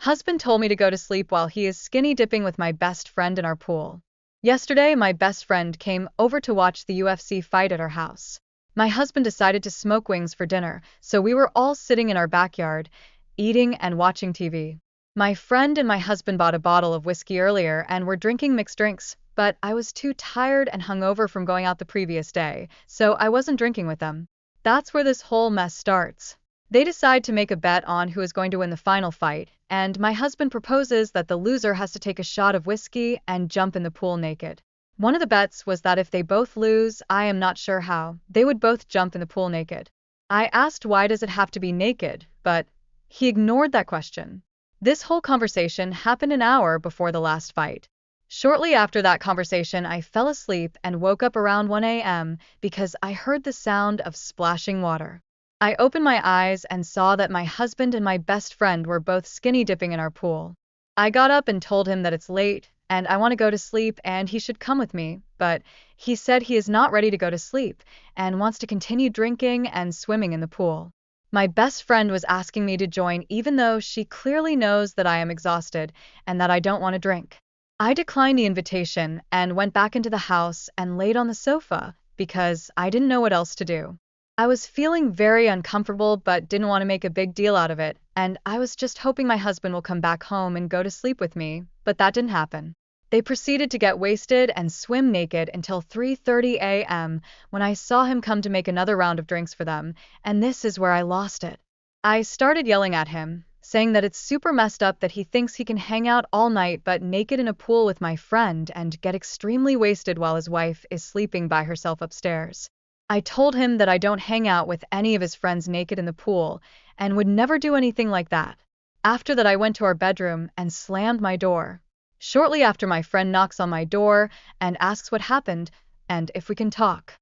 Husband told me to go to sleep while he is skinny dipping with my best friend in our pool. Yesterday, my best friend came over to watch the UFC fight at our house. My husband decided to smoke wings for dinner, so we were all sitting in our backyard, eating and watching TV. My friend and my husband bought a bottle of whiskey earlier and were drinking mixed drinks, but I was too tired and hungover from going out the previous day, so I wasn't drinking with them. That's where this whole mess starts. They decide to make a bet on who is going to win the final fight, and my husband proposes that the loser has to take a shot of whiskey and jump in the pool naked. One of the bets was that if they both lose, I am not sure how, they would both jump in the pool naked. I asked why does it have to be naked, but he ignored that question. This whole conversation happened an hour before the last fight. Shortly after that conversation, I fell asleep and woke up around 1 a.m. because I heard the sound of splashing water. I opened my eyes and saw that my husband and my best friend were both skinny dipping in our pool. I got up and told him that it's late and I want to go to sleep and he should come with me, but he said he is not ready to go to sleep and wants to continue drinking and swimming in the pool. My best friend was asking me to join even though she clearly knows that I am exhausted and that I don't want to drink. I declined the invitation and went back into the house and laid on the sofa because I didn't know what else to do. I was feeling very uncomfortable but didn't want to make a big deal out of it, and I was just hoping my husband will come back home and go to sleep with me, but that didn't happen. They proceeded to get wasted and swim naked until 3:30 a.m. when I saw him come to make another round of drinks for them, and this is where I lost it. I started yelling at him, saying that it's super messed up that he thinks he can hang out all night but naked in a pool with my friend and get extremely wasted while his wife is sleeping by herself upstairs. I told him that I don't hang out with any of his friends naked in the pool and would never do anything like that. After that, I went to our bedroom and slammed my door. Shortly after, my friend knocks on my door and asks what happened and if we can talk.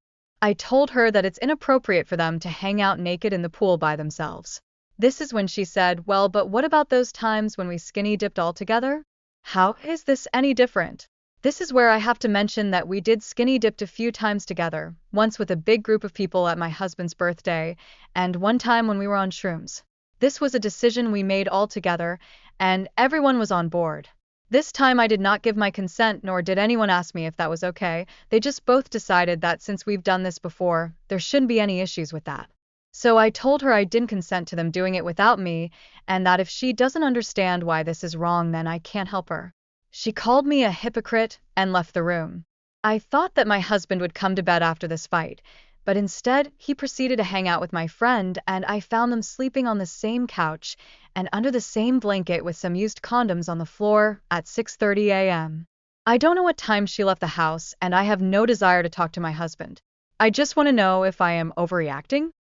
I told her that it's inappropriate for them to hang out naked in the pool by themselves. This is when she said, "Well, but what about those times when we skinny dipped all together? How is this any different?" This is where I have to mention that we did skinny dipped a few times together, once with a big group of people at my husband's birthday, and one time when we were on shrooms. This was a decision we made all together, and everyone was on board. This time I did not give my consent, nor did anyone ask me if that was okay. They just both decided that since we've done this before, there shouldn't be any issues with that. So I told her I didn't consent to them doing it without me, and that if she doesn't understand why this is wrong, then I can't help her. She called me a hypocrite and left the room. I thought that my husband would come to bed after this fight, but instead he proceeded to hang out with my friend, and I found them sleeping on the same couch and under the same blanket with some used condoms on the floor at 6:30 a.m. I don't know what time she left the house, and I have no desire to talk to my husband. I just want to know if I am overreacting.